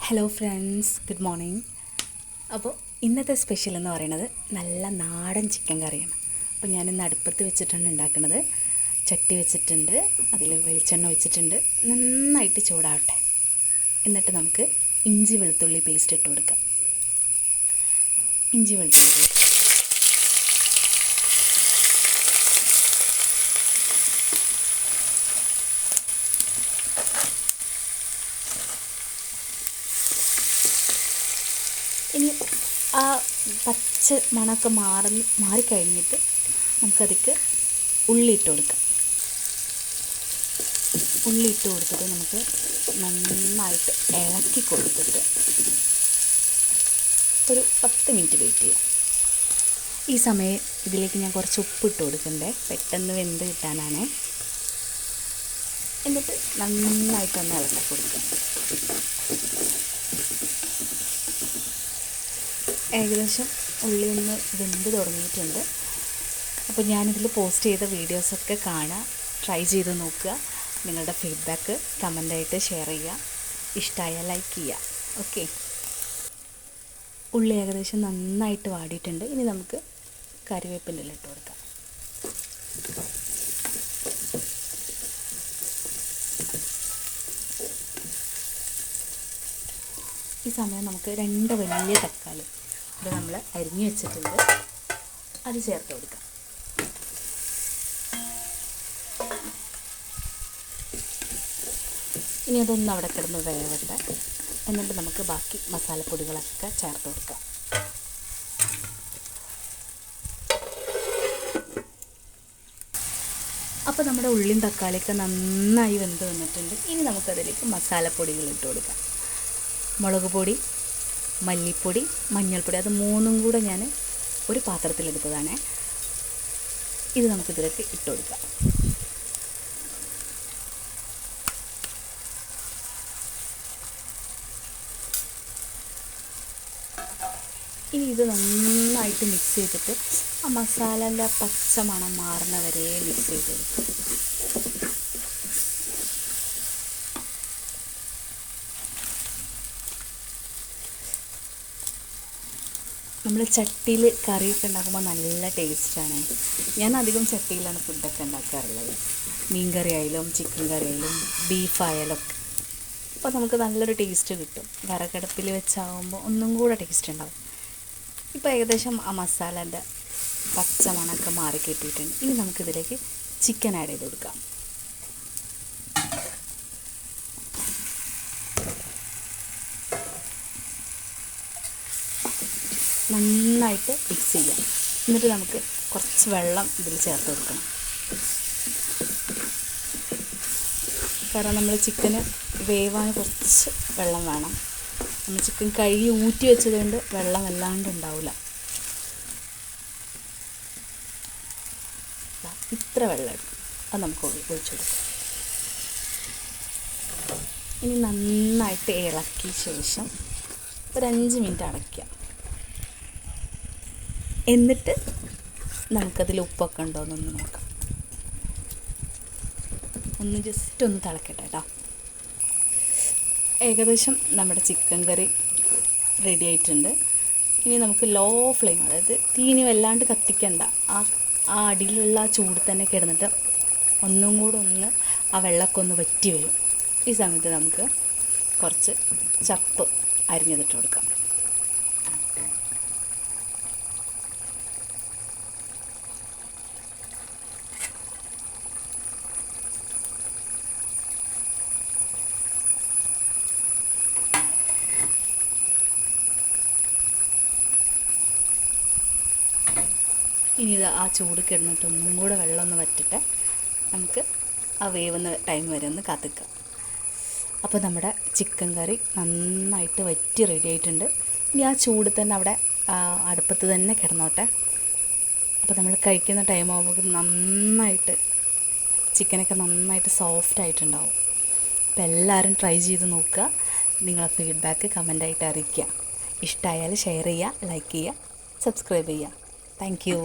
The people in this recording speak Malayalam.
Hello friends, good morning. അപ്പോൾ ഇന്നത്തെ സ്പെഷ്യൽ എന്ന് പറയുന്നത് നല്ല നാടൻ ചിക്കൻ കറിയാണ്. അപ്പോൾ ഞാനിന്ന് അടുപ്പത്ത് വെച്ചിട്ടാണ് ഉണ്ടാക്കുന്നത്. ചട്ടി വെച്ചിട്ടുണ്ട്, അതിൽ വെളിച്ചെണ്ണ വെച്ചിട്ടുണ്ട്. നന്നായിട്ട് ചൂടാവട്ടെ. എന്നിട്ട് നമുക്ക് ഇഞ്ചി വെളുത്തുള്ളി പേസ്റ്റ് ഇട്ട് കൊടുക്കാം. ഇഞ്ചി വെളുത്തുള്ളി ഇനി ആ പച്ച മണമൊക്കെ മാറിക്കഴിഞ്ഞിട്ട് നമുക്കതിക്ക് ഉള്ളി ഇട്ട് കൊടുക്കാം. ഉള്ളി ഇട്ട് കൊടുത്തിട്ട് നമുക്ക് നന്നായിട്ട് ഇളക്കി കൊടുത്തിട്ട് ഒരു 10 മിനിറ്റ് വെയിറ്റ് ചെയ്യാം. ഈ സമയം ഇതിലേക്ക് ഞാൻ കുറച്ച് ഉപ്പിട്ട് കൊടുക്കണ്ടേ, പെട്ടെന്ന് വെന്ത് കിട്ടാനാണ്. എന്നിട്ട് നന്നായിട്ടൊന്ന് ഇളക്കി കൊടുക്കാം. ഏകദേശം ഉള്ളി ഒന്ന് വെന്ത് തുടങ്ങിയിട്ടുണ്ട്. അപ്പോൾ ഞാനിതിൽ പോസ്റ്റ് ചെയ്ത വീഡിയോസൊക്കെ കാണുക, ട്രൈ ചെയ്ത് നോക്കുക. നിങ്ങളുടെ ഫീഡ്ബാക്ക് കമൻ്റായിട്ട് ഷെയർ ചെയ്യുക. ഇഷ്ടമായാൽ ലൈക്ക് ചെയ്യുക. ഓക്കെ, ഉള്ളി ഏകദേശം നന്നായിട്ട് വാടിയിട്ടുണ്ട്. ഇനി നമുക്ക് കറിവേപ്പിൻ്റെ ഇട്ട് കൊടുക്കാം. ഈ സമയം നമുക്ക് 2 വലിയ തക്കാളി ഇത് നമ്മൾ അരിഞ്ഞു വെച്ചിട്ടുണ്ട്, അത് ചേർത്ത് കൊടുക്കാം. ഇനി അതൊന്ന് അവിടെ കിടന്ന് വേവട്ടെ. എന്നിട്ട് നമുക്ക് ബാക്കി മസാലപ്പൊടികളൊക്കെ ചേർത്ത് കൊടുക്കാം. അപ്പോൾ നമ്മുടെ ഉള്ളിയും തക്കാളിയൊക്കെ നന്നായി വെന്ത് വന്നിട്ടുണ്ട്. ഇനി നമുക്കതിലേക്ക് മസാലപ്പൊടികൾ ഇട്ട് കൊടുക്കാം. മുളക് പൊടി, മല്ലിപ്പൊടി, മഞ്ഞൾപ്പൊടി, അത് 3ഉം കൂടെ ഞാൻ ഒരു പാത്രത്തിലെടുത്തതാണ്. ഇത് നമുക്കിതിലേക്ക് ഇട്ട് കൊടുക്കാം. ഇനി ഇത് നന്നായിട്ട് മിക്സ് ചെയ്തിട്ട് ആ മസാലേൻ്റെ പച്ച മണം മാറുന്ന വരെ മിക്സ് ചെയ്ത് കൊടുക്കും. നമ്മൾ ചട്ടിയിൽ കറിയൊക്കെ ഉണ്ടാക്കുമ്പോൾ നല്ല ടേസ്റ്റാണ്. ഞാൻ അധികം ചട്ടിയിലാണ് ഫുഡൊക്കെ ഉണ്ടാക്കാറുള്ളത്. മീൻ കറി ആയാലും ചിക്കൻ കറി ആയാലും ബീഫായാലും ഒക്കെ. അപ്പോൾ നമുക്ക് നല്ലൊരു ടേസ്റ്റ് കിട്ടും. വിറകടുപ്പിൽ വെച്ചാകുമ്പോൾ ഒന്നും കൂടെ ടേസ്റ്റ് ഉണ്ടാവും. ഇപ്പോൾ ഏകദേശം ആ മസാലേൻ്റെ പച്ച മണമൊക്കെ മാറി കിട്ടിയിട്ടുണ്ട്. ഇനി നമുക്കിതിലേക്ക് ചിക്കൻ ആഡ് ചെയ്ത് കൊടുക്കാം. നന്നായിട്ട് മിക്സ് ചെയ്യാം. എന്നിട്ട് നമുക്ക് കുറച്ച് വെള്ളം ഇതിൽ ചേർത്ത് കൊടുക്കണം. കാരണം നമ്മൾ ചിക്കന് വേവാൻ കുറച്ച് വെള്ളം വേണം. നമ്മൾ ചിക്കൻ കഴുകി ഊറ്റി വെച്ചതുകൊണ്ട് വെള്ളം വല്ലാണ്ട് ഉണ്ടാവില്ല. ഇത്ര വെള്ളം എടുക്കും, അത് നമുക്ക് ഒഴിച്ചു കൊടുക്കാം. ഇനി നന്നായിട്ട് ഇളക്കിയ ശേഷം ഒരു 5 മിനിറ്റ് അടയ്ക്കാം. എന്നിട്ട് നമുക്കതിൽ ഉപ്പൊക്കെ ഉണ്ടോ എന്നൊന്ന് നോക്കാം. ഒന്ന് ജസ്റ്റ് ഒന്ന് തിളക്കട്ടെ കേട്ടോ. ഏകദേശം നമ്മുടെ ചിക്കൻ കറി റെഡി ആയിട്ടുണ്ട്. ഇനി നമുക്ക് ലോ ഫ്ലെയിം, അതായത് തീനി വല്ലാണ്ട് കത്തിക്കണ്ട, ആ അടിയിലുള്ള ചൂട് തന്നെ കിടന്നിട്ട് ഒന്നും കൂടെ ഒന്ന് ആ വെള്ളമൊക്കെ ഒന്ന് വറ്റി വരും. ഈ സമയത്ത് നമുക്ക് കുറച്ച് ചപ്പ് അരിഞ്ഞതിട്ട് കൊടുക്കാം. ഇനി ഇത് ആ ചൂട് കിടന്നിട്ട് ഒന്നും കൂടെ വെള്ളം ഒന്ന് വറ്റിട്ട് നമുക്ക് ആ വേവുന്ന ടൈം വരെ ഒന്ന് കാത്തിക്കാം. അപ്പോൾ നമ്മുടെ ചിക്കൻ കറി നന്നായിട്ട് വറ്റി റെഡി ആയിട്ടുണ്ട്. ഇനി ആ ചൂട് തന്നെ അവിടെ അടുപ്പത്ത് തന്നെ കിടന്നോട്ടെ. അപ്പോൾ നമ്മൾ കഴിക്കുന്ന ടൈം ആകുമ്പോൾ നന്നായിട്ട് ചിക്കനൊക്കെ നന്നായിട്ട് സോഫ്റ്റായിട്ടുണ്ടാവും. അപ്പോൾ എല്ലാവരും ട്രൈ ചെയ്ത് നോക്കുക. നിങ്ങളെ ഫീഡ്ബാക്ക് കമൻ്റായിട്ട് അറിയിക്കുക. ഇഷ്ടമായാൽ ഷെയർ ചെയ്യുക, ലൈക്ക് ചെയ്യുക, സബ്സ്ക്രൈബ് ചെയ്യുക. Thank you.